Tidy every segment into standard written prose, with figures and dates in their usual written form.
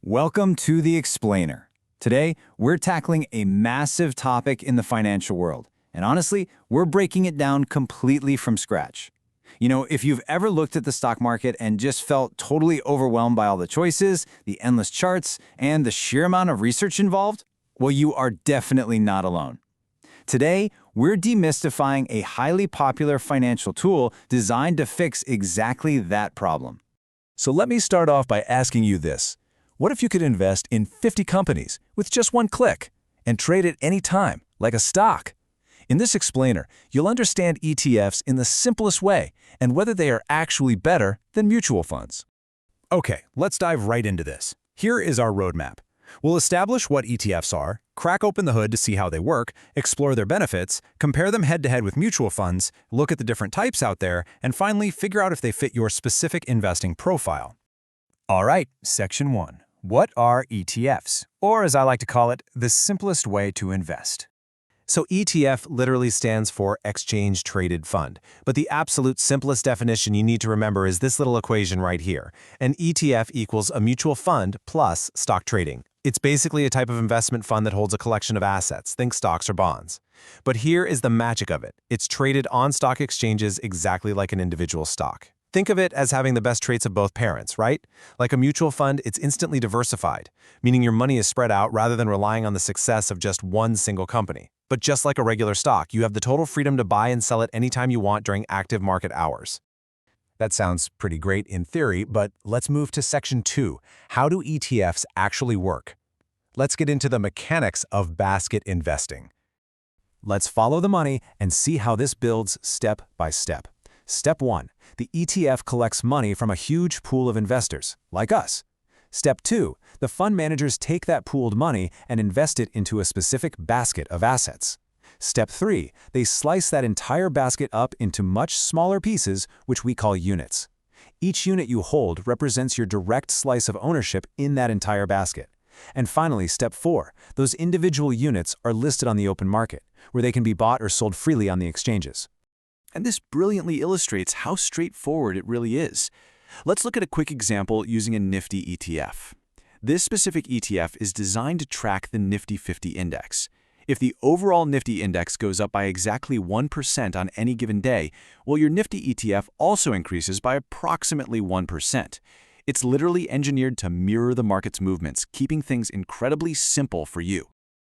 Welcome to The Explainer. Today, we're tackling a massive topic in the financial world, and honestly, we're breaking it down completely from scratch. You know, if you've ever looked at the stock market and just felt totally overwhelmed by all the choices, the endless charts, and the sheer amount of research involved, well, you are definitely not alone. Today, we're demystifying a highly popular financial tool designed to fix exactly that problem. So let me start off by asking you this. What if you could invest in 50 companies with just one click and trade at any time, like a stock? In this explainer, you'll understand ETFs in the simplest way and whether they are actually better than mutual funds. Okay, let's dive right into this. Here is our roadmap. We'll establish what ETFs are, crack open the hood to see how they work, explore their benefits, compare them head-to-head with mutual funds, look at the different types out there, and finally figure out if they fit your specific investing profile. All right, Section 1. What are ETFs? Or as I like to call it, the simplest way to invest. So ETF literally stands for Exchange Traded Fund, but the absolute simplest definition you need to remember is this little equation right here. An ETF equals a mutual fund plus stock trading. It's basically a type of investment fund that holds a collection of assets, think stocks or bonds. But here is the magic of it. It's traded on stock exchanges exactly like an individual stock. Think of it as having the best traits of both parents, right? Like a mutual fund, it's instantly diversified, meaning your money is spread out rather than relying on the success of just one single company. But just like a regular stock, you have the total freedom to buy and sell it anytime you want during active market hours. That sounds pretty great in theory, but let's move to Section 2. How do ETFs actually work? Let's get into the mechanics of basket investing. Let's follow the money and see how this builds step by step. Step 1. The ETF collects money from a huge pool of investors, like us. Step 2. The fund managers take that pooled money and invest it into a specific basket of assets. Step 3. They slice that entire basket up into much smaller pieces, which we call units. Each unit you hold represents your direct slice of ownership in that entire basket. And finally, Step 4. Those individual units are listed on the open market, where they can be bought or sold freely on the exchanges. And this brilliantly illustrates how straightforward it really is. Let's look at a quick example using a Nifty ETF. This specific ETF is designed to track the Nifty 50 index. If the overall Nifty index goes up by exactly 1% on any given day, well, your Nifty ETF also increases by approximately 1%. It's literally engineered to mirror the market's movements, keeping things incredibly simple for you.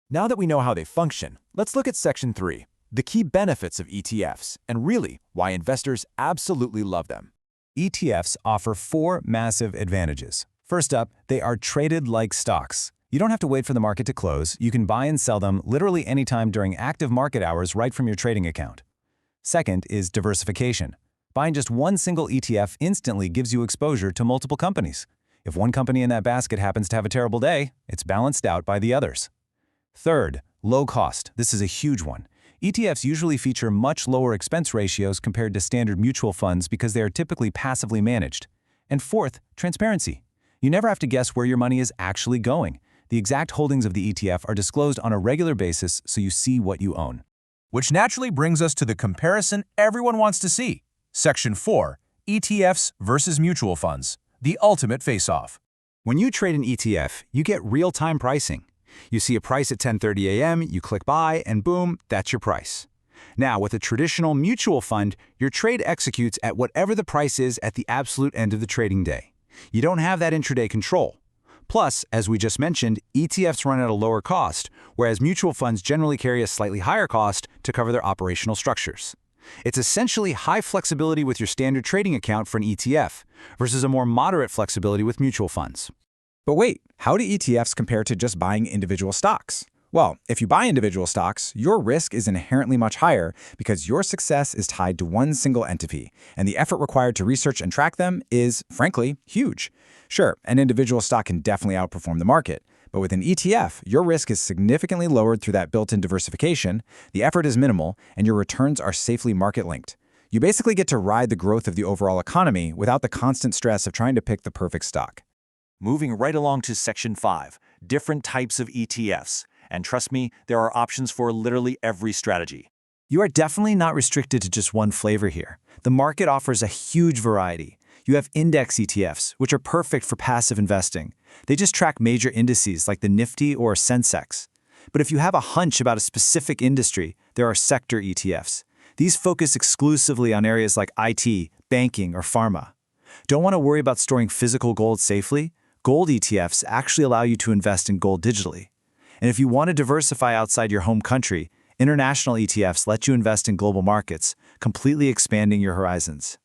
Now that we know how they function, let's look at Section 3. The key benefits of ETFs, and really, why investors absolutely love them. ETFs offer 4 massive advantages. First up, they are traded like stocks. You don't have to wait for the market to close. You can buy and sell them literally anytime during active market hours right from your trading account. Second is diversification. Buying just one single ETF instantly gives you exposure to multiple companies. If one company in that basket happens to have a terrible day, it's balanced out by the others. Third, low cost. This is a huge one. ETFs usually feature much lower expense ratios compared to standard mutual funds because they are typically passively managed. And fourth, transparency. You never have to guess where your money is actually going. The exact holdings of the ETF are disclosed on a regular basis so you see what you own. Which naturally brings us to the comparison everyone wants to see. Section 4. ETFs versus mutual funds. The ultimate face-off. When you trade an ETF, you get real-time pricing. You see a price at 10:30 a.m., you click buy, and boom, that's your price. Now, with a traditional mutual fund, your trade executes at whatever the price is at the absolute end of the trading day. You don't have that intraday control. Plus, as we just mentioned, ETFs run at a lower cost, whereas mutual funds generally carry a slightly higher cost to cover their operational structures. It's essentially high flexibility with your standard trading account for an ETF versus a more moderate flexibility with mutual funds. But wait, how do ETFs compare to just buying individual stocks? Well, if you buy individual stocks, your risk is inherently much higher because your success is tied to one single entity, and the effort required to research and track them is, frankly, huge. Sure, an individual stock can definitely outperform the market, but with an ETF, your risk is significantly lowered through that built-in diversification, the effort is minimal, and your returns are safely market-linked. You basically get to ride the growth of the overall economy without the constant stress of trying to pick the perfect stock. Moving right along to Section 5, different types of ETFs. And trust me, there are options for literally every strategy. You are definitely not restricted to just one flavor here. The market offers a huge variety. You have index ETFs, which are perfect for passive investing. They just track major indices like the Nifty or Sensex. But if you have a hunch about a specific industry, there are sector ETFs. These focus exclusively on areas like IT, banking, or pharma. Don't want to worry about storing physical gold safely? Gold ETFs actually allow you to invest in gold digitally. And if you want to diversify outside your home country, international ETFs let you invest in global markets, completely expanding your horizons.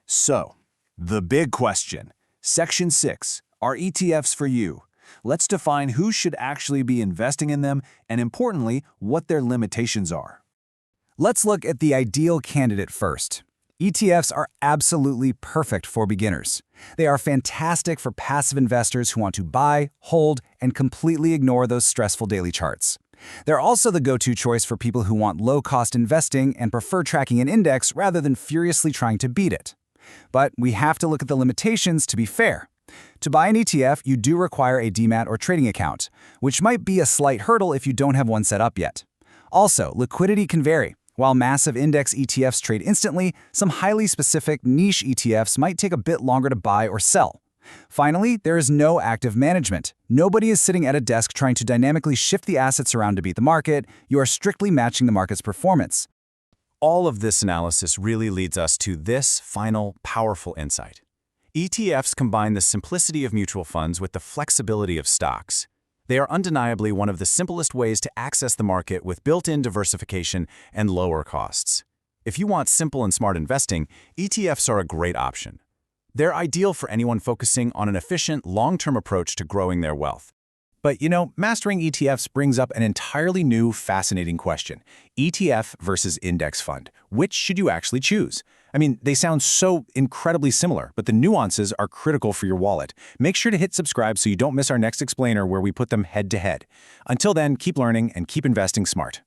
So, the big question. Section 6. Are ETFs for you? Let's define who should actually be investing in them and, importantly, what their limitations are. Let's look at the ideal candidate first. ETFs are absolutely perfect for beginners. They are fantastic for passive investors who want to buy, hold, and completely ignore those stressful daily charts. They're also the go-to choice for people who want low-cost investing and prefer tracking an index rather than furiously trying to beat it. But we have to look at the limitations to be fair. To buy an ETF, you do require a demat or trading account, which might be a slight hurdle if you don't have one set up yet. Also, liquidity can vary. While massive index ETFs trade instantly, some highly specific niche ETFs might take a bit longer to buy or sell. Finally, there is no active management. Nobody is sitting at a desk trying to dynamically shift the assets around to beat the market. You are strictly matching the market's performance. All of this analysis really leads us to this final, powerful insight. ETFs combine the simplicity of mutual funds with the flexibility of stocks. They are undeniably one of the simplest ways to access the market with built-in diversification and lower costs. If you want simple and smart investing, ETFs are a great option. They're ideal for anyone focusing on an efficient, long-term approach to growing their wealth. But mastering ETFs brings up an entirely new, fascinating question. ETF versus index fund. Which should you actually choose? I mean, they sound so incredibly similar, but the nuances are critical for your wallet. Make sure to hit subscribe so you don't miss our next explainer where we put them head to head. Until then, keep learning and keep investing smart.